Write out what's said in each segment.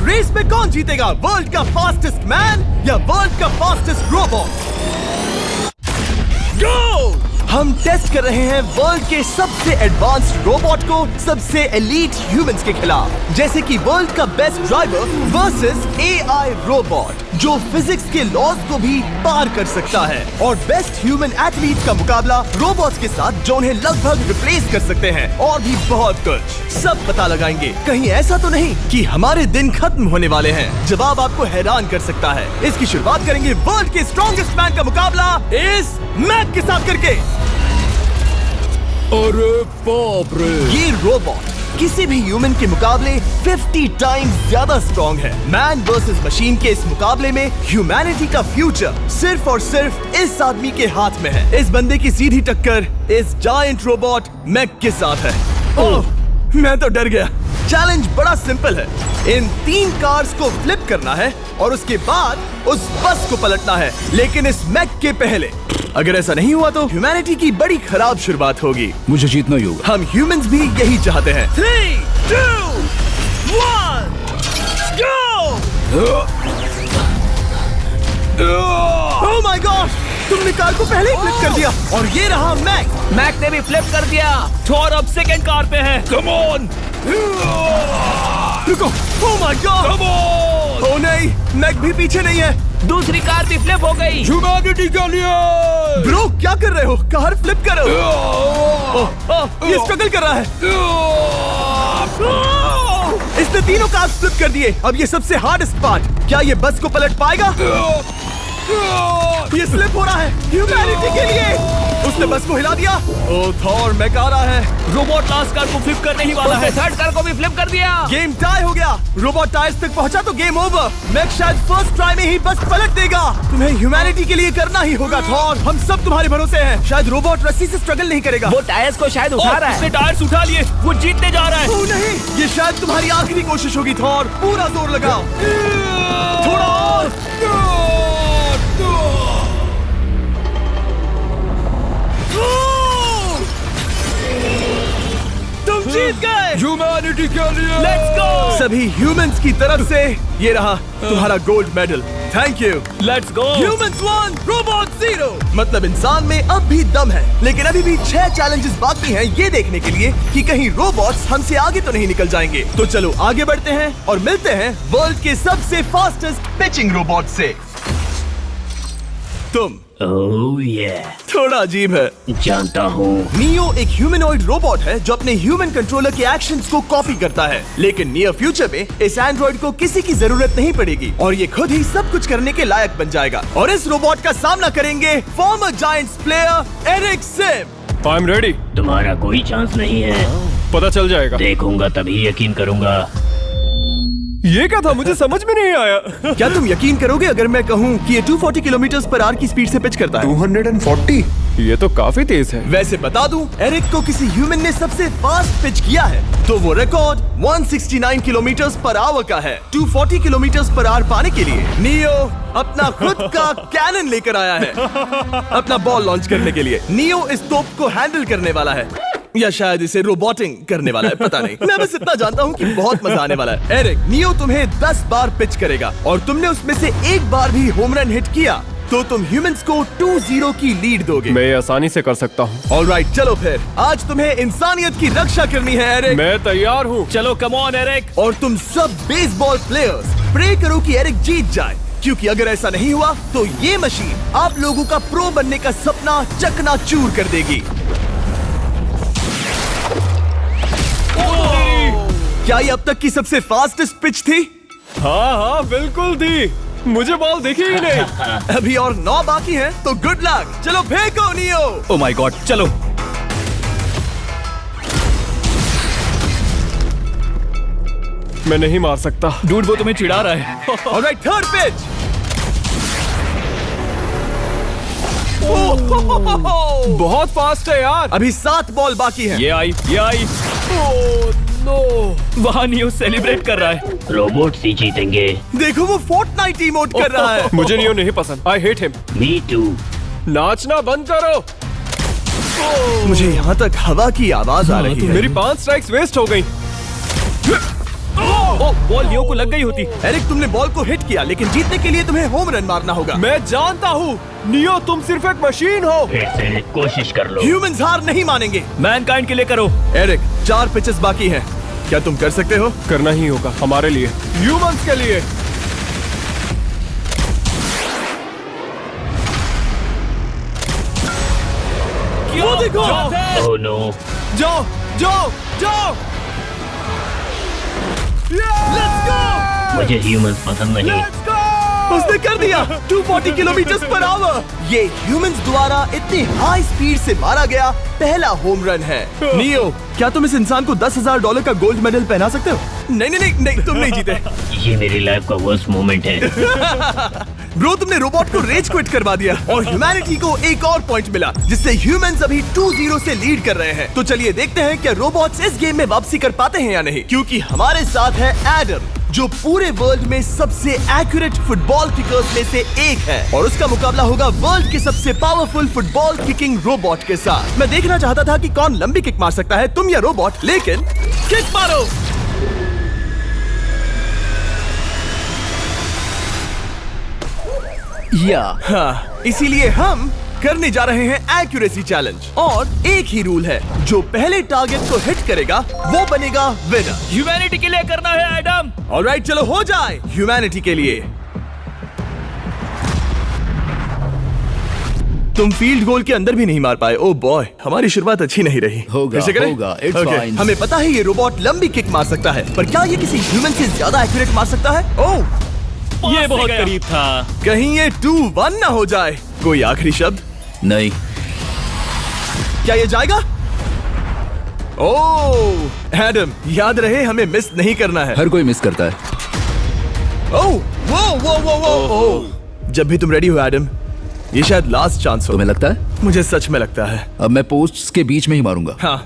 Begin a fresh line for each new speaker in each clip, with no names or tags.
Race में कौन जीतेगा, वर्ल्ड का फास्टेस्ट मैन या वर्ल्ड का फास्टेस्ट रोबोट? गो! हम टेस्ट कर रहे हैं वर्ल्ड के सबसे एडवांस्ड रोबोट को सबसे एलीट ह्यूमंस के खिलाफ, जैसे कि वर्ल्ड का best driver versus AI robot जो फिजिक्स के लॉज को भी पार कर सकता है, और बेस्ट ह्यूमन एथलीट का मुकाबला रोबोट्स के साथ जो उन्हें लगभग रिप्लेस कर सकते हैं, और भी बहुत कुछ। सब पता लगाएंगे, कहीं ऐसा तो नहीं कि हमारे दिन खत्म होने वाले हैं। जवाब आपको हैरान कर सकता है। इसकी शुरुआत करेंगे वर्ल्ड के स्ट्रॉन्गेस्ट मैन का मुकाबला इस मैक के साथ करके।
अरे बाप रे!
ये रोबोट किसी भी ह्यूमन के मुकाबले 50 टाइम्स ज्यादा स्ट्रॉन्ग है। मैन वर्सेस मशीन के इस मुकाबले में ह्यूमैनिटी का फ्यूचर सिर्फ और सिर्फ इस आदमी के हाथ में है। इस बंदे की सीधी टक्कर इस जायंट रोबोट मैक के साथ है। ओह, मैं तो डर गया। चैलेंज बड़ा सिंपल है। इन 3 कार्स को फ्लिप करना है और उसके बाद उस बस को पलटना है, लेकिन इस मैक के पहले। अगर ऐसा नहीं हुआ तो ह्यूमैनिटी की बड़ी खराब शुरुआत होगी।
मुझे जीतना ही होगा।
हम ह्यूमंस भी यही चाहते हैं। 3, 2, 1, गो! Oh my God! तुमने कार को पहले ही फ्लिप कर दिया, और ये रहा मैक।
मैक ने भी फ्लिप कर दिया। थॉर अब सेकंड कार पे है।
Come on!
रुको! Oh my God!
Come on!
Oh नहीं, मैक भी पीछे नहीं है।
दूसरी कार भी फ्लिप हो गई।
ह्यूमैनिटी के लिए!
ब्रो, क्या कर रहे हो? कार फ्लिप करो। ये स्ट्रगल कर रहा है। इसने तीनों कार फ्लिप कर दिए। अब ये सबसे हार्डेस्ट पार्ट, क्या ये बस को पलट पाएगा? ये स्लिप हो रहा है ह्यूमैनिटी के लिए। उसने बस को हिला दिया। ओह थॉर, मैक आ रहा है।
रोबोट लास्ट कार को फ्लिप करने ही वाला है। थर्ड कार को भी फ्लिप कर दिया।
गेम टाई हो गया। रोबोट टायर्स तक पहुंचा तो गेम ओवर। मैक शायद फर्स्ट ट्राई में ही बस पलट देगा। तुम्हें ह्यूमैनिटी के लिए करना ही होगा थॉर। हम सब तुम्हारे भरोसे हैं। शायद रोबोट रस्सी से स्ट्रगल नहीं करेगा।
वो टायर्स को शायद उठा रहा है। उसने टायर्स उठा लिए। वो जीतने जा रहा है।
ओह नहीं, ये शायद तुम्हारी आखिरी कोशिश होगी थॉर। पूरा जोर लगाओ। थोड़ा और। तुम जीत गए।
ह्यूमैनिटी के लिए!
Let's go!
सभी ह्यूमंस की तरफ से ये रहा तुम्हारा gold medal. Thank you.
Let's go!
Humans 1, robot 0। मतलब इंसान में अब भी दम है, लेकिन अभी भी 6 चैलेंजेस बाकी हैं ये देखने के लिए कि कहीं रोबोट्स हमसे आगे तो नहीं निकल जाएंगे। तो चलो आगे बढ़ते हैं और मिलते हैं वर्ल्ड के सबसे फास्टेस्ट पिचिंग रोबोट से। तुम
ओह ये
थोड़ा अजीब है,
जानता हूँ।
नियो एक ह्यूमनॉइड रोबोट है जो अपने ह्यूमन कंट्रोलर के एक्शंस को कॉपी करता है, लेकिन नियर फ्यूचर में इस एंड्रॉइड को किसी की जरूरत नहीं पड़ेगी और ये खुद ही सब कुछ करने के लायक बन जाएगा। और इस रोबोट का सामना करेंगे former giants player Eric Sim.
I am ready.
तुम्हारा कोई चांस नहीं है।
पता चल जाएगा।
देखूंगा तभी यकीन करूंगा।
ये क्या था, मुझे समझ में नहीं आया।
क्या तुम यकीन करोगे अगर मैं कहूँ कि ये 240 किलोमीटर/आवर की स्पीड से पिच करता है?
240? ये तो काफी तेज है।
वैसे बता दूं, एरिक को किसी ह्यूमन ने सबसे फास्ट पिच किया है तो वो रिकॉर्ड 169 किलोमीटर/आवर का है। 240 किलोमीटर/आवर पाने के लिए नियो अपना खुद का कैनन लेकर आया है अपना बॉल लॉन्च करने के लिए। नियो इस तोप को हैंडल करने वाला है, या शायद इसे रोबोटिंग करने वाला है, पता नहीं। मैं बस इतना जानता हूँ कि बहुत मजा आने वाला है। एरिक, नियो तुम्हें 10 बार पिच करेगा और तुमने उसमें से एक बार भी होम रन हिट किया तो तुम ह्यूमंस को 2-0 की लीड दोगे।
मैं आसानी से कर सकता हूँ।
ऑलराइट, चलो फिर आज तुम्हें इंसानियत की रक्षा करनी है एरिक।
मैं तैयार हूँ।
चलो कम ऑन एरिक।
और तुम सब बेसबॉल प्लेयर्स प्रे करो कि एरिक जीत जाए, क्योंकि अगर ऐसा नहीं हुआ तो ये मशीन आप लोगों का प्रो बनने का सपना चकनाचूर कर देगी। क्या ये अब तक की सबसे फास्टेस्ट पिच थी?
हाँ बिल्कुल थी। मुझे बॉल दिखी ही नहीं।
अभी और 9 बाकी हैं, तो गुड लक। चलो फेंको नियो।
ओह माय गॉड, चलो।
मैं नहीं मार सकता।
डूड, वो तुम्हें चिढ़ा रहा है।
Alright, third pitch.
बहुत फास्ट है यार।
अभी 7 बॉल बाकी हैं।
ये आई। वहाँ नियो सेलिब्रेट कर रहा है। रोबोट्स ही जीतेंगे।
देखो वो फोर्टनाइट इमोट कर रहा है।
मुझे नियो नहीं पसंद। I hate him.
Me too.
नाचना बंद करो।
मुझे यहाँ तक हवा की आवाज आ रही है।
मेरी 5 स्ट्राइक्स वेस्ट हो गई।
वो बॉल लियो को लग गई होती।
एरिक, तुमने बॉल को हिट किया, लेकिन जीतने के लिए तुम्हें होम रन मारना होगा।
मैं जानता हूँ नियो, तुम सिर्फ एक मशीन हो।
फिर से कोशिश कर लो।
ह्यूमंस हार नहीं मानेंगे।
मैनकाइंड के लिए करो।
एरिक, 4 पिचेस बाकी हैं। क्या तुम कर सकते हो?
करना ही होगा हमारे लिए, ह्यूमंस के लिए।
वो देखो।
Oh no.
जाओ जाओ जाओ।
Let's go.
मुझे ह्यूमंस पसंद नहीं।
उसने कर दिया 240 किलोमीटर पर आवर। ये ह्यूमंस द्वारा इतनी हाई स्पीड से मारा गया पहला होम रन है। नियो, क्या तुम इस इंसान को $10,000 का गोल्ड मेडल पहना सकते हो? नहीं नहीं नहीं नहीं, तुम नहीं जीते।
ये मेरी लाइफ का वर्स्ट मोमेंट है।
ब्रो, तुमने रोबोट को रेज क्विट करवा दिया और ह्यूमैनिटी को एक और पॉइंट मिला, जिससे ह्यूमंस अभी 2-0 से लीड कर रहे हैं। तो चलिए देखते हैं क्या रोबोट्स इस गेम में वापसी कर पाते हैं या नहीं, क्योंकि हमारे साथ है एडम, जो पूरे वर्ल्ड में सबसे एक्यूरेट फुटबॉल किकर्स में से एक है, और उसका मुकाबला होगा वर्ल्ड के सबसे पावरफुल फुटबॉल किकिंग रोबोट के साथ। मैं देखना चाहता था कि कौन लंबी किक मार सकता है, तुम या रोबोट, लेकिन किक मारो। हाँ, इसीलिए हम करने जा रहे हैं एक्यूरेसी चैलेंज, और एक ही रूल है, जो पहले टारगेट को हिट करेगा वो बनेगा विनर।
ह्यूमैनिटी के लिए करना है एडम।
ऑलराइट, चलो हो जाए ह्यूमैनिटी के लिए। तुम फील्ड गोल के अंदर भी नहीं मार पाए। ओ बॉय, हमारी शुरुआत अच्छी नहीं रही।
होगा,
फिर से करें?
होगा, it's
Okay,
fine.
हमें पता है ये रोबोट लंबी किक मार सकता है, पर क्या ये किसी ह्यूमन से ज्यादा एक्यूरेट मार सकता है? ओह,
ये बहुत करीब था।
कहीं ये 2-1 ना हो जाए। कोई आखिरी शब्द?
नहीं।
क्या ये जाएगा? ओह एडम, याद रहे हमें मिस नहीं करना है।
हर कोई मिस करता है।
ओह वो जब भी तुम रेडी हो एडम, ये शायद लास्ट चांस हो।
तुम्हें लगता है?
मुझे सच में लगता है।
अब मैं पोस्ट्स के बीच में ही मारूंगा।
हाँ,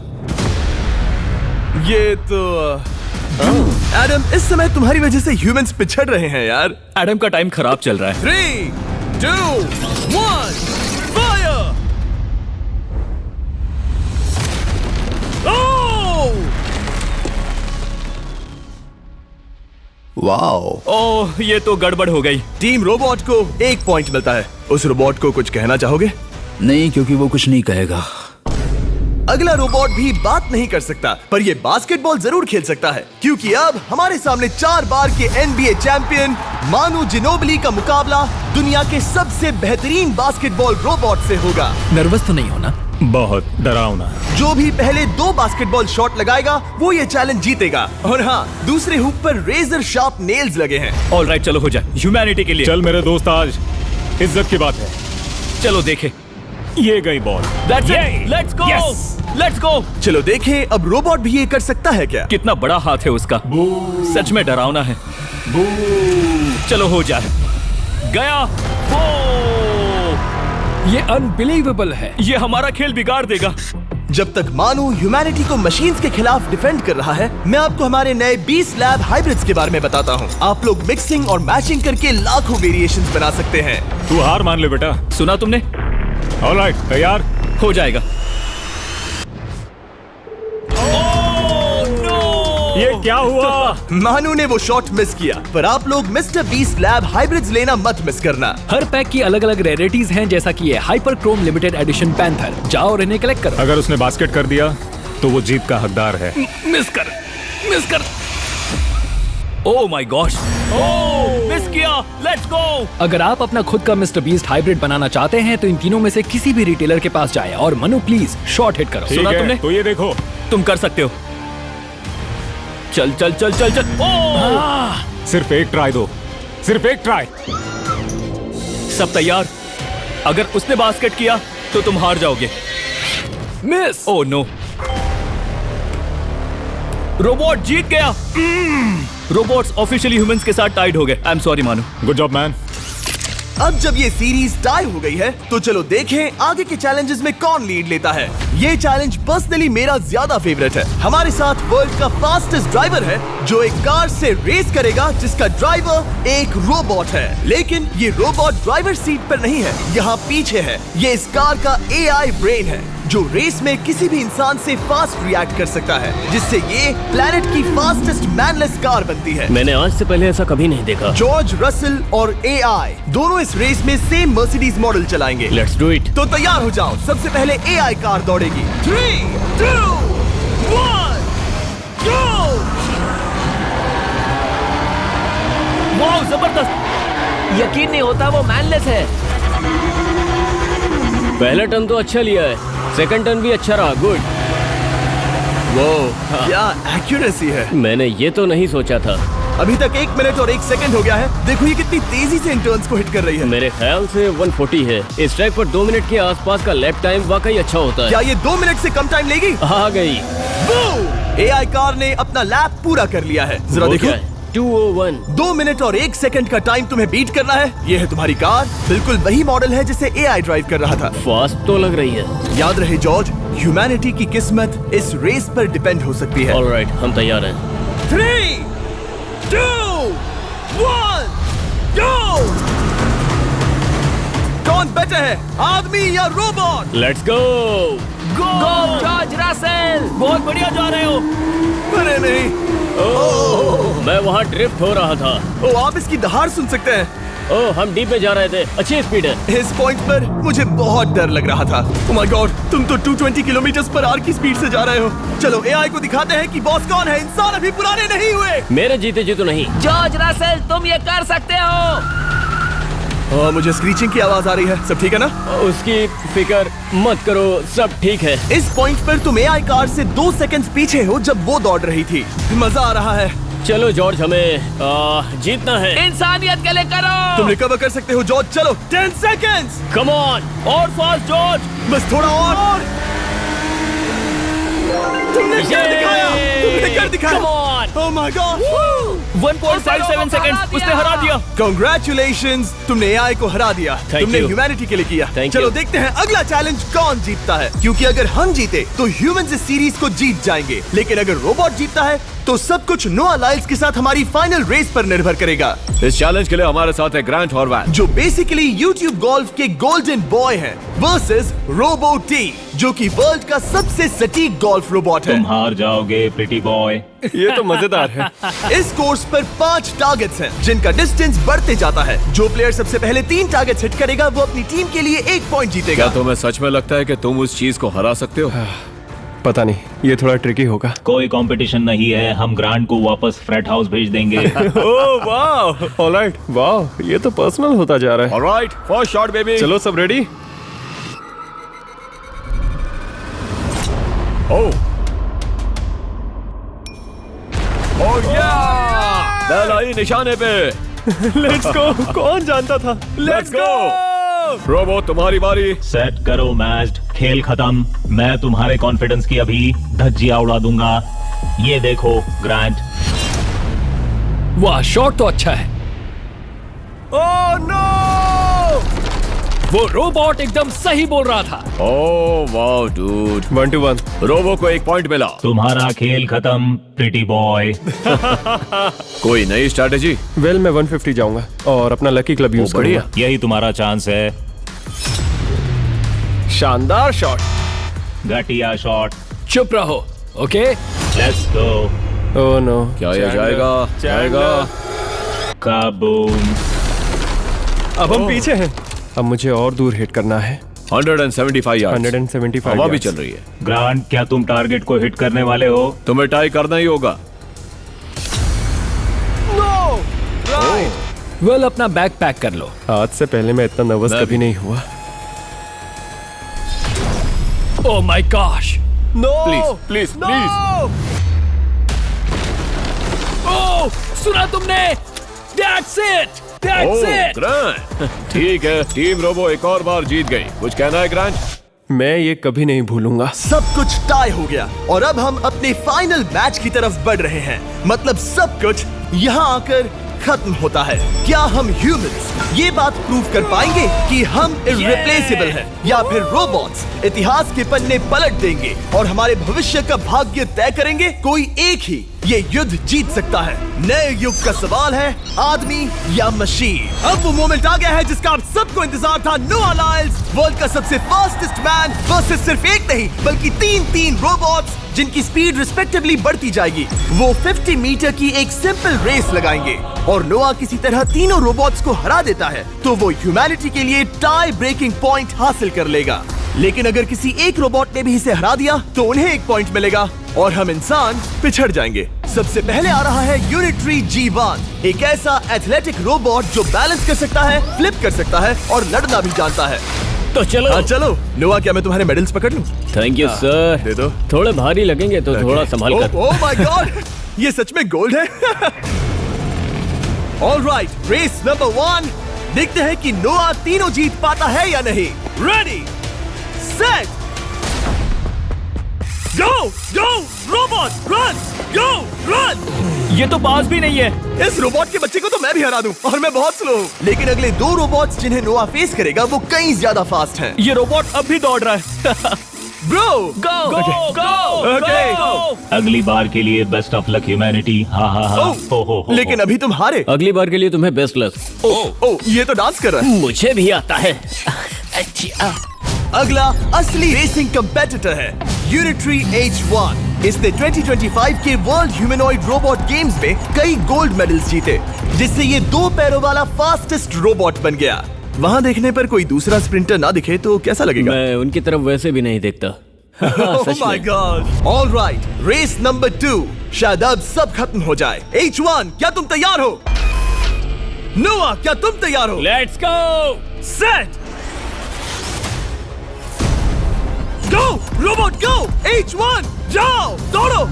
ये तो एडम, इस समय तुम्हारी वजह से ह्यूमंस पिछड़ रहे हैं यार।
एडम का टाइम खराब चल रहा है।
3, 2, 1, फायर!
वाओ।
ओह, ये तो गड़बड़ हो गई।
टीम रोबोट को 1 पॉइंट मिलता है। उस रोबोट को कुछ कहना चाहोगे?
नहीं, क्योंकि वो कुछ नहीं कहेगा।
अगला रोबोट भी बात नहीं कर सकता, पर ये बास्केटबॉल जरूर खेल सकता है, क्योंकि अब हमारे सामने 4 बार के NBA चैंपियन मानू जिनोबिली का मुकाबला दुनिया के सबसे बेहतरीन बास्केटबॉल रोबोट से होगा।
नर्वस तो नहीं होना?
बहुत डरावना।
जो भी पहले 2 बास्केटबॉल शॉट लगाएगा वो ये चैलेंज जीतेगा। और हाँ, दूसरे हुक पर रेजर शार्प नेल्स लगे हैं।
ऑलराइट, चलो हो जाए ह्यूमैनिटी के लिए।
चल मेरे दोस्त, आज इज्जत की बात है।
चलो देखे।
ये गई ball.
That's it. Let's go. Let's go.
चलो देखें अब रोबोट भी ये कर सकता है क्या?
कितना बड़ा हाथ है उसका। सच में डरावना है। चलो हो जाए। गया। ये अनबिलीवेबल है। ये हमारा खेल बिगाड़ देगा।
जब तक मानू ह्यूमैनिटी को मशीन्स के खिलाफ डिफेंड कर रहा है, मैं आपको हमारे नए 20 लैब हाइब्रिड्स के बारे में बताता हूँ। आप लोग मिक्सिंग और मैचिंग करके लाखों वेरिएशंस बना सकते हैं।
तू हार मान ले बेटा।
सुना तुमने?
ऑलराइट, तैयार?
हो जाएगा।
ये क्या हुआ?
मानू ने वो शॉट मिस किया, पर आप लोग मिस्टर 20 लैब हाइब्रिड्स लेना मत मिस करना।
हर पैक की अलग अलग रेयरिटीज हैं, जैसा कि ये hyper Chrome limited edition panther. जाओ और इन्हें कलेक्ट करो।
अगर उसने बास्केट कर दिया तो वो जीत का हकदार है।
मिस कर। ओह माय गॉश। मिस किया। Let's go.
अगर आप अपना खुद का मिस्टर बीस्ट हाइब्रिड बनाना चाहते हैं तो इन तीनों में से किसी भी रिटेलर के पास जाए और मनु प्लीज शॉट हिट करो।
ठीक
सुना
है,
तुमने?
तो ये देखो।
तुम कर सकते हो। चल।
सिर्फ एक ट्राई दो, सिर्फ एक ट्राई।
सब तैयार? अगर उसने बास्केट किया तो तुम हार जाओगे।
मिस।
Oh no. रोबोट जीत गया। रोबोट्स ऑफिशियली ह्यूमंस के साथ टाइड हो गए। I am sorry Manu.
Good job man.
अब जब ये सीरीज टाई हो गई है, तो चलो देखें आगे के चैलेंजेस में कौन लीड लेता है। ये चैलेंज पर्सनली मेरा ज्यादा फेवरेट है। हमारे साथ वर्ल्ड का फास्टेस्ट ड्राइवर है, जो एक कार से रेस करेगा जिसका ड्राइवर एक रोबोट है। लेकिन ये रोबोट ड्राइवर सीट पर नहीं है, यहाँ पीछे है। ये इस कार का AI ब्रेन है, जो रेस में किसी भी इंसान से फास्ट रिएक्ट कर सकता है, जिससे ये प्लेनेट की फास्टेस्ट मैनलेस कार बनती है।
मैंने आज से पहले ऐसा कभी नहीं देखा।
जॉर्ज रसल और AI दोनों इस रेस में सेम मर्सिडीज मॉडल चलाएंगे।
Let's do it.
तो तैयार हो जाओ, सबसे पहले AI कार दौड़ेगी। 3, 2, 1, go!
वाह, जबरदस्त।
यकीन नहीं होता वो मैनलेस है।
पहला टर्न तो अच्छा लिया है, सेकंड टर्न भी अच्छा रहा। गुड।
वो क्या एक्यूरेसी है।
मैंने ये तो नहीं सोचा था।
अभी तक 1 मिनट और 1 सेकंड हो गया है। देखो ये कितनी तेजी से इन टर्न्स को हिट कर रही है।
मेरे ख्याल से 140 है। इस ट्रैक पर 2 मिनट के आसपास का लैप टाइम वाकई अच्छा होता है।
क्या ये 2 मिनट से कम टाइम लेगी?
आ गई।
AI कार ने अपना लैप पूरा कर लिया है। जरा
वो
देखो,
क्या है? 201।
2 मिनट और 1 सेकंड का टाइम तुम्हें बीट करना है। ये है तुम्हारी कार, बिल्कुल वही मॉडल है जिसे AI ड्राइव कर रहा था।
फास्ट तो लग रही है।
याद रहे जॉर्ज, ह्यूमैनिटी की किस्मत इस रेस पर डिपेंड हो सकती है।
ऑलराइट, हम तैयार हैं।
3, 2, 1, go! कौन बेटर है, आदमी या robot?
Let's go.
Go George Russell.
बहुत बढ़िया जा रहे हो।
अरे नहीं,
मैं वहाँ ड्रिफ्ट हो रहा था।
ओ आप इसकी दहाड़ सुन सकते हैं।
ओह, हम डीप में जा रहे थे। अच्छी स्पीड है।
इस पॉइंट पर मुझे बहुत डर लग रहा था। ओह माय गॉड, तुम तो 220 किलोमीटर पर आवर की स्पीड से जा रहे हो। चलो AI को दिखाते हैं कि बॉस कौन है। इंसान अभी पुराने नहीं हुए।
मेरे जीते जी तो नहीं।
जॉर्ज रसेल, तुम ये कर सकते हो।
मुझे स्क्रीचिंग की आवाज आ रही है। सब ठीक है ना?
उसकी फिक्र मत करो, सब ठीक है।
इस पॉइंट पर तुम AI कार से 2 सेकंड पीछे हो जब वो दौड़ रही थी। मजा आ रहा है।
चलो जॉर्ज, हमें जीतना है।
इंसानियत के लिए करो।
तुम रिकवर कर सकते हो जॉर्ज। चलो 10 सेकंड्स।
Come on.
और फास्ट जॉर्ज।
बस थोड़ा और। तुमने कर दिखाया। तुमने कर दिखाया।
Come on.
Oh my God.
1.57 seconds उसने हरा दिया।
Congratulations, तुमने AI को हरा दिया।
Thank
तुमने
you.
ह्यूमैनिटी के लिए किया।
Thank
चलो
you.
देखते हैं अगला चैलेंज कौन जीतता है, क्योंकि अगर हम जीते तो ह्यूमंस इस सीरीज को जीत जाएंगे, लेकिन अगर रोबोट जीतता है तो सब कुछ नोआ लाइल्स के साथ हमारी फाइनल रेस पर निर्भर करेगा।
इस चैलेंज के लिए हमारे साथ है ग्रांट हॉर्वैट,
जो बेसिकली यूट्यूब गोल्फ के गोल्डन बॉय हैं, वर्सेस रोबो टी, जो कि वर्ल्ड का सबसे सटीक गोल्फ रोबोट है।
तुम हार जाओगे प्रिटी बॉय।
ये तो मजेदार है।
इस कोर्स पर 5 टारगेट्स हैं, जिनका डिस्टेंस बढ़ते जाता है। जो प्लेयर सबसे पहले 3 टारगेट्स हिट करेगा वो अपनी टीम के लिए 1 पॉइंट जीतेगा।
क्या तुम्हें सच में लगता है कि तुम उस चीज को हरा सकते हो?
पता नहीं, ये थोड़ा ट्रिकी होगा।
कोई कंपटीशन नहीं है, हम ग्रांट को वापस फ्रेट हाउस भेज देंगे।
ओह वाह, ऑलराइट, वाह, ये तो पर्सनल होता जा रहा है।
Alright, first shot baby.
चलो सब रेडी?
ओह या, बैल आई निशाने पे।
Let's go. कौन जानता था?
Let's go. रोबोट, तुम्हारी बारी।
सेट करो मैच, खेल खत्म। मैं तुम्हारे कॉन्फिडेंस की अभी धज्जियां उड़ा दूंगा। ये देखो ग्रांट।
वाह, शॉट तो अच्छा है।
Oh no!
वो रोबोट एकदम सही बोल रहा था।
Oh wow dude.
1 to 1।
Robo को 1 पॉइंट मिला।
तुम्हारा खेल खत्म प्रिटी बॉय।
कोई नई स्ट्रैटेजी?
वेल, मैं 150 जाऊंगा और अपना लकी क्लब यूज
बढ़िया।
करूंगा।
यही तुम्हारा चांस है।
शानदार शॉट।
घटिया शॉट।
चुप रहो, okay?
Let's go.
Oh no.
क्या ये जाएगा? जाएगा।
काबूम।
अब हम पीछे हैं। अब मुझे और दूर हिट करना है।
175 यार्ड्स।
175
हवा भी
yards।
चल रही है।
ग्रांट, क्या तुम टारगेट को हिट करने वाले हो?
तुम्हें टाई करना ही होगा।
वेल, अपना बैग पैक कर लो।
आज से पहले मैं इतना नर्वस
मैं
कभी
भी।
नहीं हुआ।
Oh my gosh.
No
please please please.
Oh, सुना तुमने? That's it. That's it.
Grant, ठीक है, टीम रोबो एक और बार जीत गई। कुछ कहना है ग्रांट?
मैं ये कभी नहीं भूलूंगा।
सब कुछ टाई हो गया और अब हम अपने फाइनल मैच की तरफ बढ़ रहे हैं। मतलब सब कुछ यहाँ आकर खत्म होता है। क्या हम ह्यूमंस ये बात प्रूव कर पाएंगे कि हम इररिप्लेसेबल हैं, या फिर रोबोट्स इतिहास के पन्ने पलट देंगे और हमारे भविष्य का भाग्य तय करेंगे? कोई एक ही ये युद्ध जीत सकता है। नए युग का सवाल है, आदमी या मशीन। अब वो मोमेंट आ गया है जिसका आप सबको इंतजार था। नोआ लाइल्स, वर्ल्ड का सबसे फास्टेस्ट मैन वर्सेस सिर्फ एक नहीं बल्कि तीन रोबोट्स जिनकी स्पीड रिस्पेक्टिवली बढ़ती जाएगी। वो 50 मीटर की एक सिंपल रेस लगाएंगे और नोआ किसी तरह तीनों रोबोट्स को हरा देता है तो वो ह्यूमैनिटी के लिए टाई ब्रेकिंग पॉइंट हासिल कर लेगा। लेकिन अगर किसी एक रोबोट ने भी इसे हरा दिया तो उन्हें एक पॉइंट मिलेगा और हम इंसान पिछड़ जाएंगे। सबसे पहले आ रहा है यूनिट्री G1, एक ऐसा एथलेटिक रोबोट जो बैलेंस कर सकता है, फ्लिप कर सकता है और लड़ना भी जानता है।
तो चलो।
हाँ चलो। नोआ, क्या मैं तुम्हारे मेडल्स पकड़ लूं?
Thank you sir.
दे दो।
थोड़े भारी लगेंगे तो थोड़ा संभाल कर।
ओह माय गॉड, ये सच में गोल्ड है। ऑलराइट, रेस नंबर 1, देखते हैं कि नोआ तीनों जीत पाता है या नहीं। रेडी, सेट, गो गो रोबोट, रन, गो रन।
ये तो पास भी नहीं है।
इस रोबोट के बच्चे को तो मैं भी हरा दूं और मैं बहुत स्लो हूं। लेकिन अगले 2 रोबोट्स जिन्हें नोआ फेस करेगा वो कहीं ज्यादा फास्ट हैं।
ये रोबोट अब भी दौड़ रहा है।
ब्रो,
गो गो
ओके।
अगली बार के लिए बेस्ट ऑफ लक ह्यूमैनिटी। हा हा हा। हो।
लेकिन अभी तुम हारे।
अगली बार के लिए तुम्हें बेस्ट लक।
ओ, ये तो डांस कर रहा है।
मुझे भी आता है।
अगला असली रेसिंग कंपेटिटर है यूनिट्री H1। इसने 2025 के वर्ल्ड ह्यूमनॉइड रोबोट गेम्स में कई गोल्ड मेडल्स जीते, जिससे ये 2 पैरों वाला फास्टेस्ट रोबोट बन गया। वहाँ देखने पर कोई दूसरा स्प्रिंटर ना दिखे तो कैसा लगेगा?
मैं उनकी तरफ वैसे भी नहीं देखता।
Oh my God! All right, race number 2। शायद अब सब खत्म हो जाए। H1, क्या तुम तैयार हो? नोआ, क्या तुम तैयार हो?
Let's go.
Set, go robot go. H1, जाओ, दौड़ो।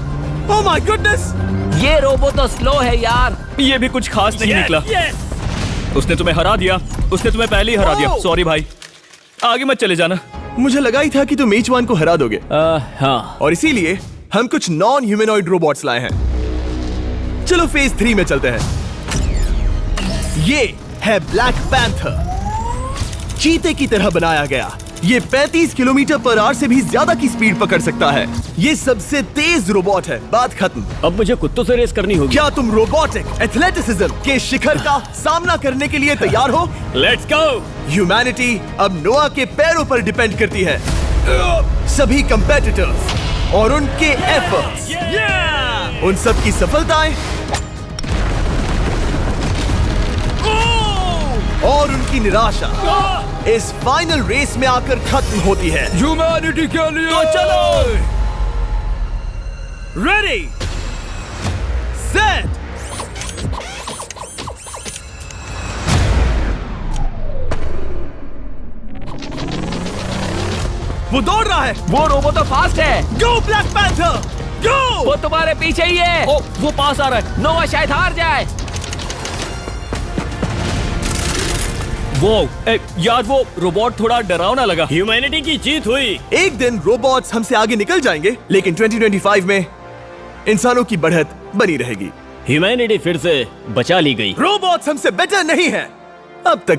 Oh my goodness!
ये रोबो तो स्लो है यार।
ये भी कुछ खास नहीं निकला। उसने तुम्हें हरा दिया। उसने तुम्हें पहले ही हरा दिया।
Oh!
सॉरी भाई, आगे मत चले जाना।
मुझे लगा ही था कि तुम H1 को हरा दोगे
हाँ।
और इसीलिए हम कुछ नॉन ह्यूमनॉइड रोबोट्स लाए हैं। चलो फेज 3 में चलते हैं। ये है ब्लैक पैंथर, चीते की तरह बनाया गया। ये 35 किलोमीटर पर आवर से भी ज्यादा की स्पीड पकड़ सकता है। ये सबसे तेज रोबोट है। बात खत्म।
अब मुझे कुत्तों से रेस करनी होगी।
क्या तुम रोबोटिक एथलेटिसिज्म के शिखर का सामना करने के लिए तैयार हो?
Let's go.
ह्यूमैनिटी अब नोआ के पैरों पर डिपेंड करती है। सभी कंपेटिटर्स और उनके एफर्ट्स, उन सब की सफलताएं और उनकी निराशा इस फाइनल रेस में आकर खत्म होती है।
ह्यूमैनिटी के लिए।
तो चलो, रेडी, सेट, वो दौड़ रहा है।
वो रोबो तो फास्ट है।
गो ब्लैक पैंथर, गो।
वो तुम्हारे पीछे ही है।
ओ, वो पास आ रहा है।
नोआ शायद हार जाए।
यार वो रोबोट थोड़ा डरावना लगा।
ह्यूमैनिटी की जीत हुई।
एक दिन रोबोट्स हमसे आगे निकल जाएंगे, लेकिन 2025 में इंसानों की बढ़त बनी रहेगी।
ह्यूमैनिटी फिर से बचा ली गई।
रोबोट्स हमसे बेटर नहीं है अब तक।